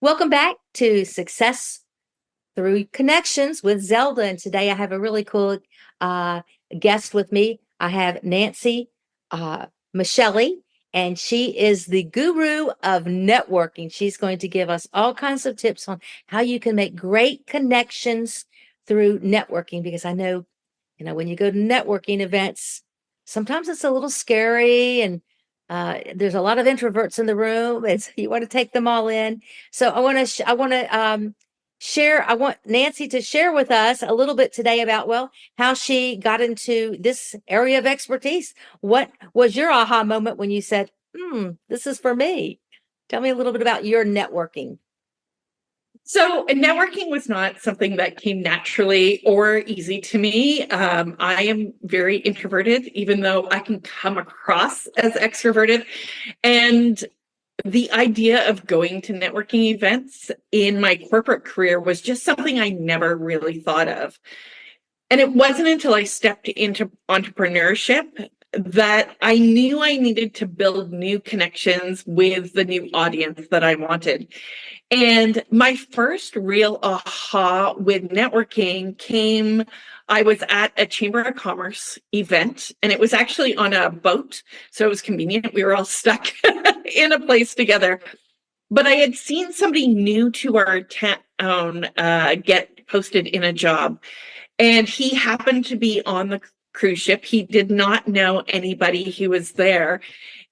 Welcome back to Success Through Connections with Zelda. And today I have a really cool uh, guest with me. I have Nancy uh, Michieli, and she is the guru of networking. She's going to give us all kinds of tips on how you can make great connections through networking, because I know, when you go to networking events, sometimes it's a little scary and there's a lot of introverts in the room, and so you want to take them all in. So I want Nancy to share with us a little bit today about, how she got into this area of expertise. What was your aha moment when you said, this is for me? Tell me a little bit about your networking. So networking was not something that came naturally or easy to me. I am very introverted, even though I can come across as extroverted. And the idea of going to networking events in my corporate career was just something I never really thought of. And it wasn't until I stepped into entrepreneurship that I knew I needed to build new connections with the new audience that I wanted. And my first real aha with networking came, I was at a Chamber of Commerce event, and it was actually on a boat. So it was convenient. We were all stuck in a place together. But I had seen somebody new to our town get posted in a job, and he happened to be on the cruise ship. He did not know anybody who was there.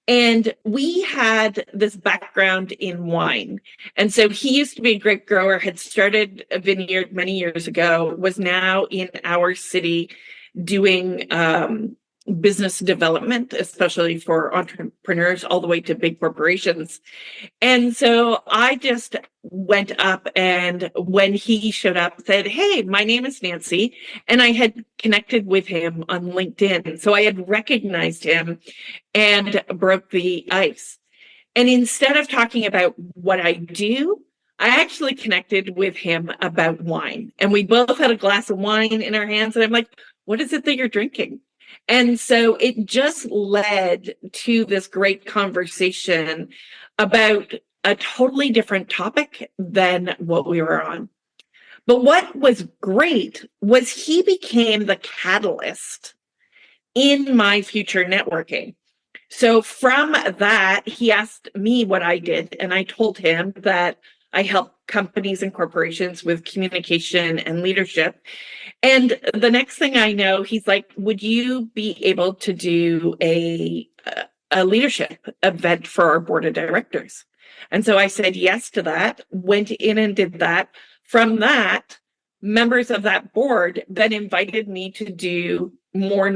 And we had this background in wine. And so he used to be a grape grower, had started a vineyard many years ago, was now in our city doing business development, especially for entrepreneurs, all the way to big corporations. And so I just went up, and when he showed up, said, "Hey, my name is Nancy." And I had connected with him on LinkedIn. So I had recognized him and broke the ice. And instead of talking about what I do, I actually connected with him about wine. And we both had a glass of wine in our hands. And I'm like, "What is it that you're drinking?" And so it just led to this great conversation about a totally different topic than what we were on. But what was great was he became the catalyst in my future networking. So from that, he asked me what I did, and I told him that I help companies and corporations with communication and leadership. And the next thing I know, he's like, "Would you be able to do a leadership event for our board of directors?" And so I said yes to that, went in and did that. From that, members of that board then invited me to do more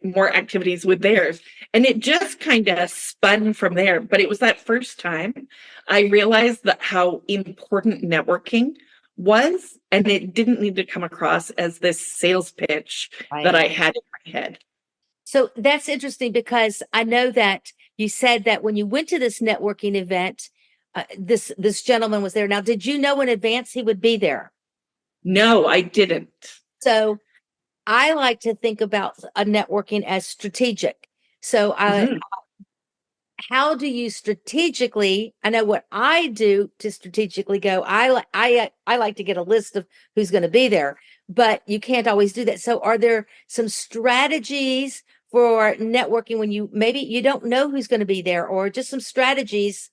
more activities with theirs. And it just kind of spun from there. But it was that first time I realized that how important networking was, and it didn't need to come across as this sales pitch that I had in my head. So that's interesting, because I know that you said that when you went to this networking event, this gentleman was there. Now, did you know in advance he would be there? No, I didn't. So I like to think about a networking as strategic. So how do you strategically? I know what I do to strategically go. I like to get a list of who's going to be there, but you can't always do that. So are there some strategies for networking when maybe you don't know who's going to be there, or just some strategies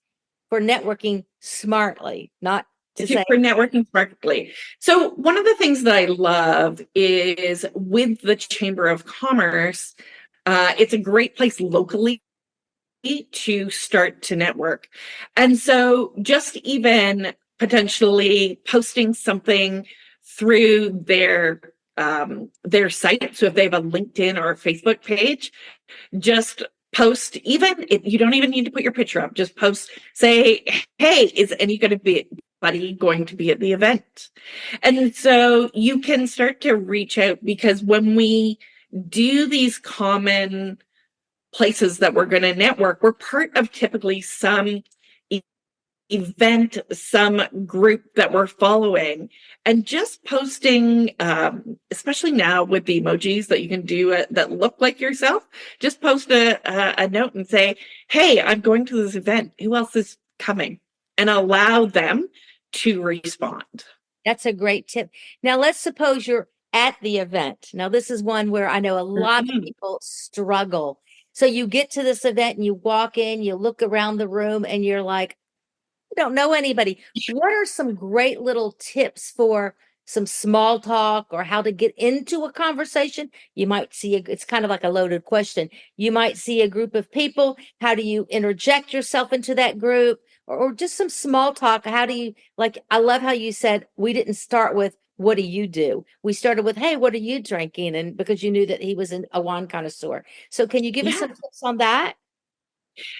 for networking smartly, not to say for networking smartly. So one of the things that I love is with the Chamber of Commerce, it's a great place locally to start to network. And so just even potentially posting something through their site. So if they have a LinkedIn or a Facebook page, just post, even if you don't even need to put your picture up, just post, say, "Hey, is anybody going to be at the event?" And so you can start to reach out, because when we do these common places that we're going to network, we're part of typically some event, some group that we're following. And just posting, especially now with the emojis that you can do that look like yourself, just post a note and say, "Hey, I'm going to this event. Who else is coming?" and allow them to respond. That's a great tip. Now, let's suppose you're at the event. Now, this is one where I know a lot of Mhm. people struggle. So you get to this event and you walk in, you look around the room, and you're like, don't know anybody. What are some great little tips for some small talk or how to get into a conversation? You might see it's kind of like a loaded question. You might see a group of people. How do you interject yourself into that group? Or just some small talk. How do you like? I love how you said we didn't start with what do you do? We started with, hey, what are you drinking? And because you knew that he was a wine connoisseur. So can you give us Yeah. some tips on that?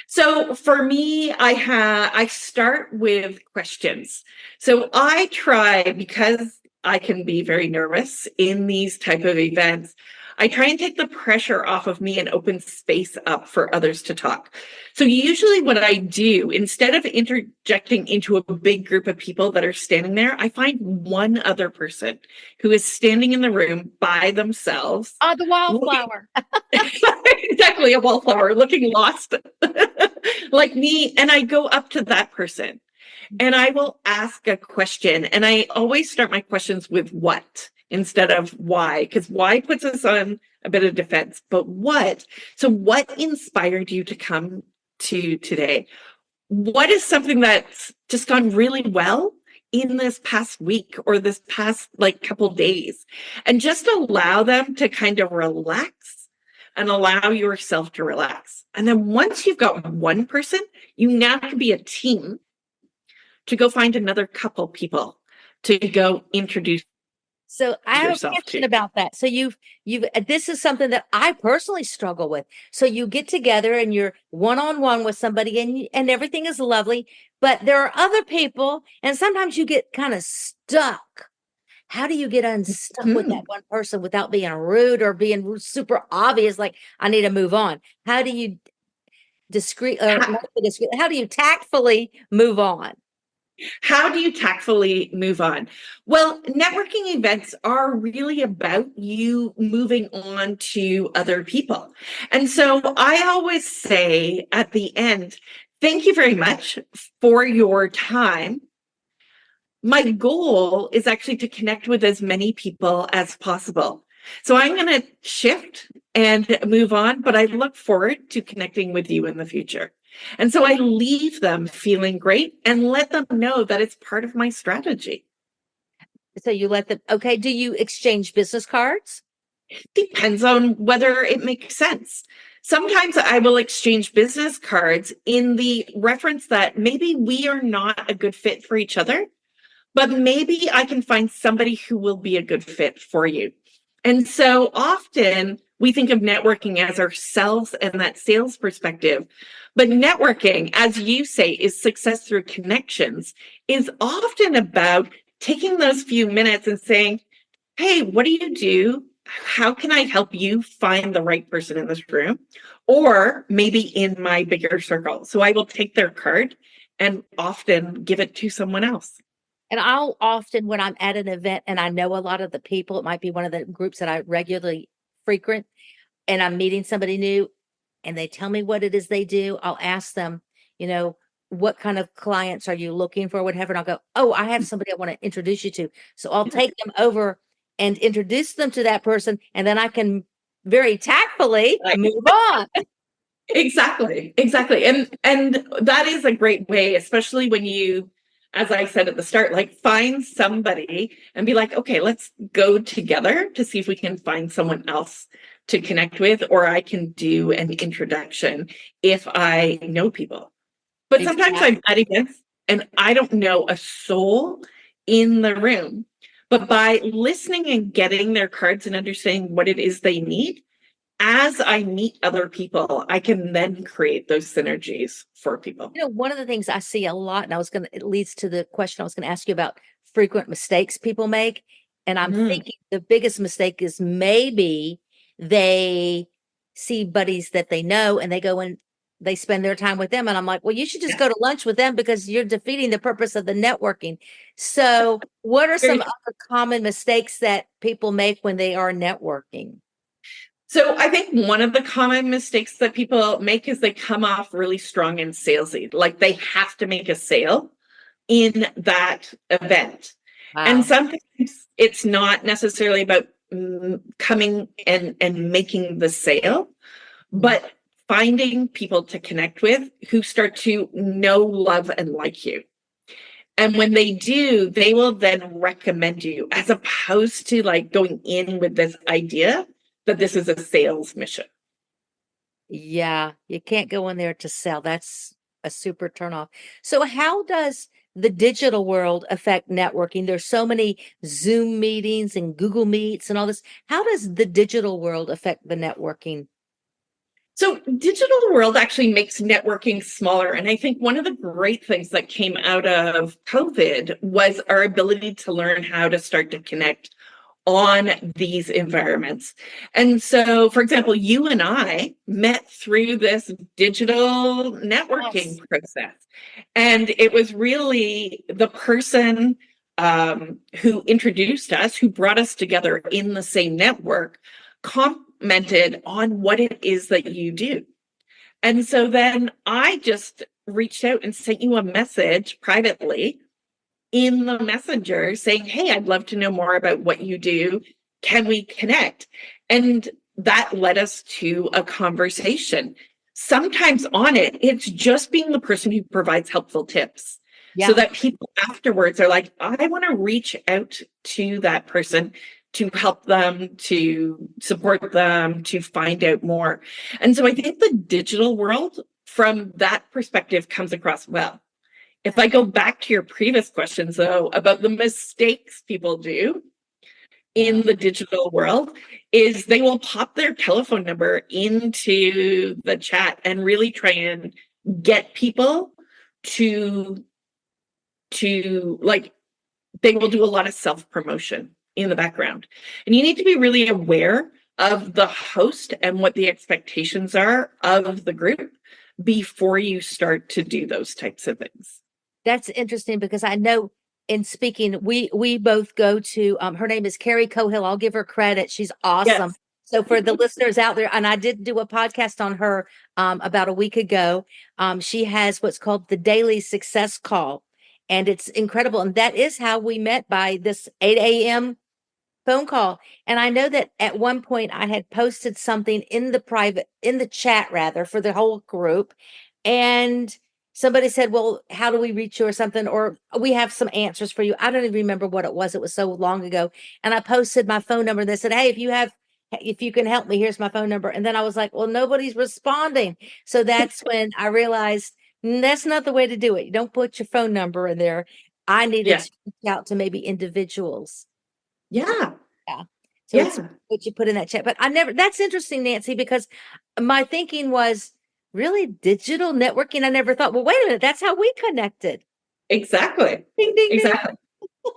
So for me, I start with questions. So I try, because I can be very nervous in these type of events, I try and take the pressure off of me and open space up for others to talk. So usually what I do, instead of interjecting into a big group of people that are standing there, I find one other person who is standing in the room by themselves, Oh, the looking wildflower. exactly, a wallflower looking lost like me. And I go up to that person and I will ask a question. And I always start my questions with what instead of why, because why puts us on a bit of defense, but what? So, what inspired you to come to today? What is something that's just gone really well in this past week or this past like couple days? And just allow them to kind of relax and allow yourself to relax. And then once you've got one person, you now can be a team to go find another couple people to go introduce So I have a yourself question to. about that. So you've this is something that I personally struggle with. So you get together and you're one on one with somebody and everything is lovely, but there are other people and sometimes you get kind of stuck. How do you get unstuck with that Hmm. one person without being rude or being super obvious like I need to move on? How do you discreet or not discreet, how do you tactfully move on? How do you tactfully move on? Well, networking events are really about you moving on to other people. And so I always say at the end, thank you very much for your time. My goal is actually to connect with as many people as possible. So I'm going to shift and move on, but I look forward to connecting with you in the future. And so I leave them feeling great and let them know that it's part of my strategy. So you let them, okay, do you exchange business cards? Depends on whether it makes sense. Sometimes I will exchange business cards in the reference that maybe we are not a good fit for each other, but maybe I can find somebody who will be a good fit for you. And so often we think of networking as ourselves and that sales perspective. But networking, as you say, is success through connections, is often about taking those few minutes and saying, hey, what do you do? How can I help you find the right person in this room? Or maybe in my bigger circle. So I will take their card and often give it to someone else. And I'll often, when I'm at an event and I know a lot of the people, it might be one of the groups that I regularly frequent, and I'm meeting somebody new and they tell me what it is they do, I'll ask them, you know, what kind of clients are you looking for, whatever. And I'll go, oh, I have somebody I want to introduce you to. So I'll take them over and introduce them to that person. And then I can very tactfully Right. move on. Exactly. Exactly. And that is a great way, especially when you, as I said at the start, like find somebody and be like, okay, let's go together to see if we can find someone else to connect with, or I can do an introduction if I know people. But sometimes Exactly. I'm at events and I don't know a soul in the room. But by listening and getting their cards and understanding what it is they need, as I meet other people, I can then create those synergies for people. You know, one of the things I see a lot, and it leads to the question I was going to ask you about frequent mistakes people make. And I'm Mm. thinking the biggest mistake is maybe they see buddies that they know and they go and they spend their time with them. And I'm like, well, you should just Yeah, go to lunch with them because you're defeating the purpose of the networking. So, what are some very. other common mistakes that people make when they are networking? So I think one of the common mistakes that people make is they come off really strong and salesy, like they have to make a sale. in that event. And Wow. sometimes it's not necessarily about coming and making the sale, Mm. but finding people to connect with who start to know, love, and like you. And when they do, they will then recommend you as opposed to like going in with this idea that this is a sales mission. Yeah, you can't go in there to sell. That's a super turnoff. So how does the digital world affect networking? There's so many Zoom meetings and Google Meets and all this. How does the digital world affect the networking? So digital world actually makes networking smaller. And I think one of the great things that came out of COVID was our ability to learn how to start to connect on these environments. And so, for example, you and I met through this digital networking Yes. process. And it was really the person who introduced us, who brought us together in the same network, commented on what it is that you do. And so then I just reached out and sent you a message privately in the messenger saying, hey, I'd love to know more about what you do. Can we connect? And that led us to a conversation. Sometimes on it, it's just being the person who provides helpful tips so Yeah. that people afterwards are like, I want to reach out to that person to help them, to support them, to find out more. And so I think the digital world from that perspective comes across well. If I go back to your previous questions, though, about the mistakes people do in Yeah. the digital world, is they will pop their telephone number into the chat and really try and get people to like they will do a lot of self promotion in the background. And you need to be really aware of the host and what the expectations are of the group before you start to do those types of things. That's interesting because I know in speaking, we both go to her name is Carrie Cohill. I'll give her credit. She's awesome. Yes. So for the listeners out there, and I did do a podcast on her about a week ago. She has what's called the Daily Success Call, and it's incredible. And that is how we met by this 8 a.m. phone call. And I know that at one point I had posted something in the chat rather, for the whole group. And somebody said, well, how do we reach you or something? Or we have some answers for you. I don't even remember what it was. It was so long ago. And I posted my phone number. They said, hey, if you can help me, here's my phone number. And then I was like, well, nobody's responding. So that's when I realized that's not the way to do it. You don't put your phone number in there. I needed Yeah. to reach out to maybe individuals. Yeah. Yeah. So it's Yeah. what you put in that chat. But that's interesting, Nancy, because my thinking was really digital networking. I never thought, well, wait a minute, that's how we connected. Exactly. Ding, ding, ding. Exactly.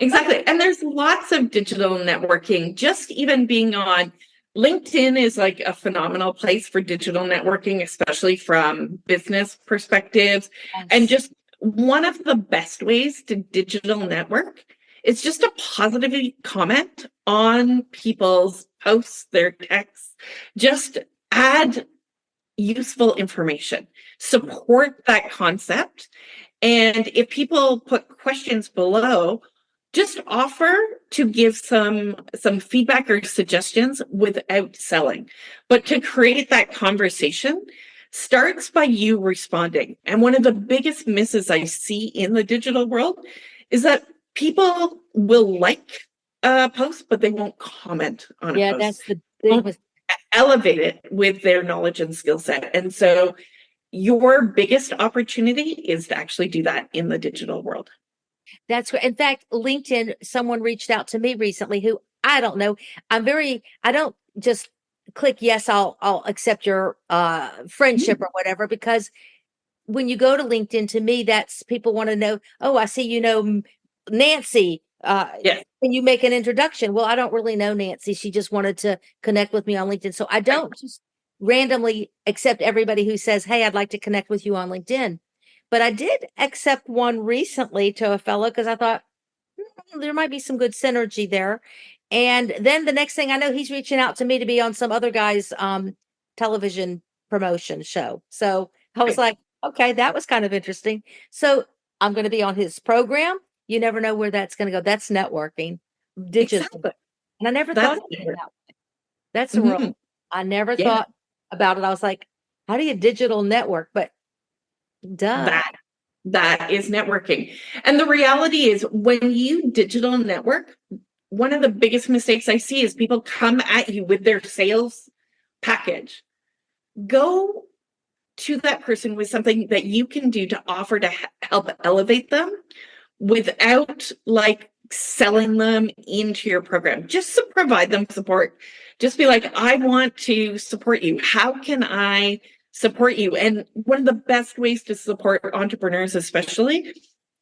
Exactly. And there's lots of digital networking, just even being on LinkedIn is like a phenomenal place for digital networking, especially from business perspectives. And Yes. just one of the best ways to digital network is just a positive comment on people's posts, their texts. Just add useful information, support that concept. And if people put questions below, just offer to give some feedback or suggestions without selling. But to create that conversation starts by you responding. And one of the biggest misses I see in the digital world is that people will like a post, but they won't comment on a Yeah, post. that's the big Won't elevate it with their knowledge and skill set. And so your biggest opportunity is to actually do that in the digital world. That's right. In fact, LinkedIn, someone reached out to me recently who I don't know. I don't just click yes, I'll accept your friendship or whatever, because when you go to LinkedIn, to me, that's people want to know, oh, I see you know Nancy. Yes. Can you make an introduction? Well, I don't really know Nancy. She just wanted to connect with me on LinkedIn. So I Right. don't just randomly accept everybody who says, hey, I'd like to connect with you on LinkedIn. But I did accept one recently to a fellow because I thought there might be some good synergy there. And then the next thing I know, he's reaching out to me to be on some other guy's television promotion show. So I was Right. like, okay, that was kind of interesting. So I'm going to be on his program. You never know where that's going to go. That's networking, digital. Exactly. And I never thought That's about it network. that way. That's a Mhm. real, I never Yeah, thought about it. I was like, how do you digital network? But duh. that that is networking. And the reality is when you digital network, one of the biggest mistakes I see is people come at you with their sales package. Go to that person with something that you can do to offer to help elevate them without like selling them into your program. Just to provide them support. Just be like, I want to support you. How can I support you? And one of the best ways to support entrepreneurs, especially,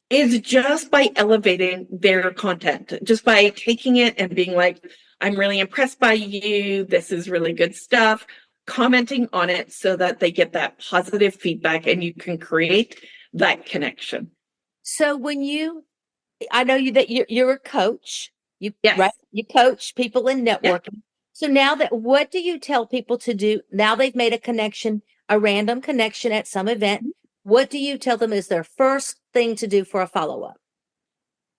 is just by elevating their content, just by taking it and being like, I'm really impressed by you. This is really good stuff. Commenting on it so that they get that positive feedback and you can create that connection. So I know that you're a coach. Right? Yes. You coach people in Yeah. networking. So what do you tell people to do now they've made a connection, a random connection at some event? What do you tell them is their first thing to do for a follow-up?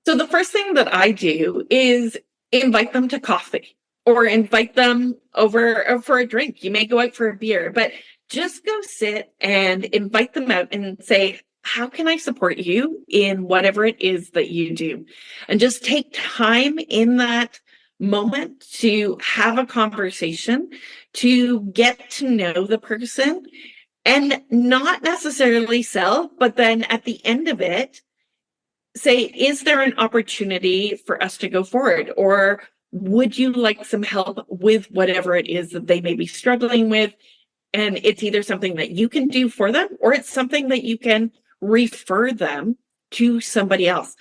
So the first thing that I do is invite them to coffee or invite them over for a drink. You may go out for a beer, but just go sit and invite them out and say, how can I support you in whatever it is that you do? And just take time in that moment to have a conversation, to get to know the person and not necessarily sell, but then at the end of it, say, is there an opportunity for us to go forward? Or would you like some help with whatever it is that they may be struggling with? And it's either something that you can do for them or it's something that you can refer them to somebody else.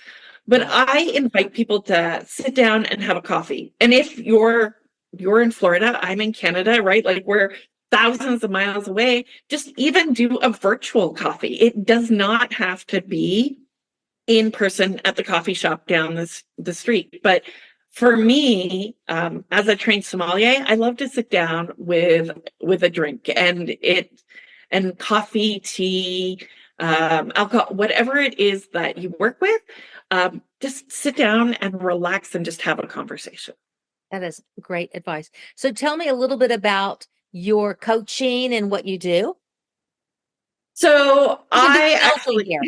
But Wow. I invite people to sit down and have a coffee. And if you're in Florida, I'm in Canada, right? Like we're thousands of miles away, just even do a virtual coffee. It does not have to be in person at the coffee shop down the street. But for me, as a trained sommelier, I love to sit down with a drink and coffee, tea, alcohol, whatever it is that you work with. Just sit down and relax and just have a conversation. That is great advice. So tell me a little bit about your coaching and what you do. So You can be I salesy actually here.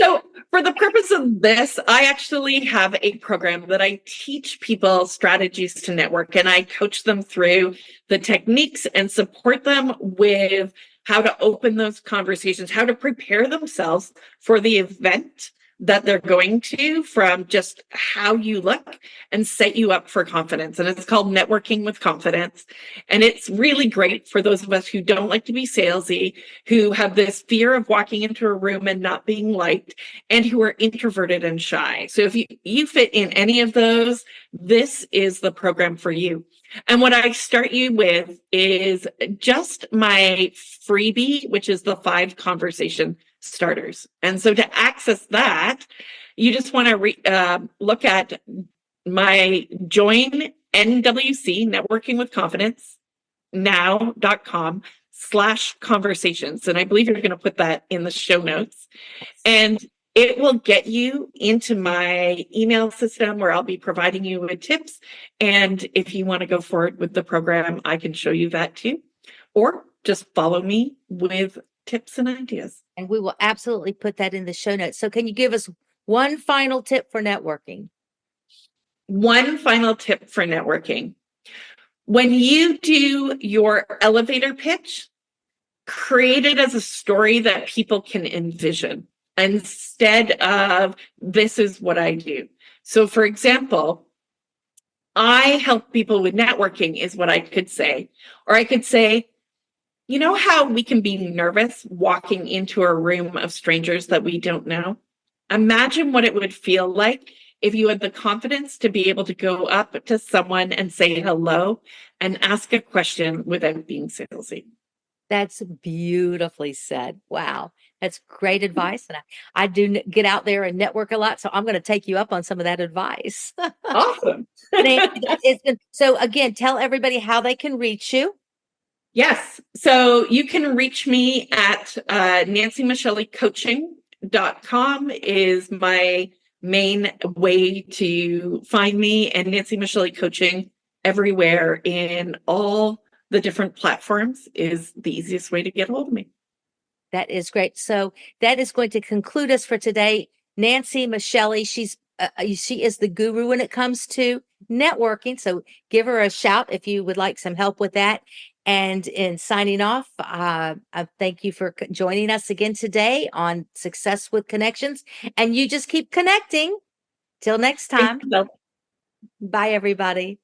So, for the purpose of this, I actually have a program that I teach people strategies to network, and I coach them through the techniques and support them with how to open those conversations, how to prepare themselves for the event that they're going to, from just how you look and set you up for confidence. And it's called Networking with Confidence. And it's really great for those of us who don't like to be salesy, who have this fear of walking into a room and not being liked, and who are introverted and shy. So if you fit in any of those, this is the program for you. And what I start you with is just my freebie, which is the 5 conversation starters. And so to access that, you just want to look at my join NWC, Networking with Confidence, now.com/conversations. And I believe you're going to put that in the show notes. And it will get you into my email system where I'll be providing you with tips. And if you want to go forward with the program, I can show you that too. Or just follow me with tips and ideas. And we will absolutely put that in the show notes. So can you give us one final tip for networking? One final tip for networking. When you do your elevator pitch, create it as a story that people can envision instead of this is what I do. So, for example, I help people with networking, is what I could say. Or I could say, you know how we can be nervous walking into a room of strangers that we don't know? Imagine what it would feel like if you had the confidence to be able to go up to someone and say hello and ask a question without being salesy. That's beautifully said. Wow. That's great advice. And I do get out there and network a lot. So I'm going to take you up on some of that advice. Awesome. Nancy, so again, tell everybody how they can reach you. Yes. So you can reach me at NancyMichieliCoaching.com is my main way to find me, and Nancy Michieli Coaching everywhere in all the different platforms is the easiest way to get a hold of me. That is great. So that is going to conclude us for today. Nancy Michieli, she is the guru when it comes to networking. So give her a shout if you would like some help with that. And in signing off, I thank you for joining us again today on Success with Connections. And you just keep connecting. Till next Thank time. you. Bye, everybody.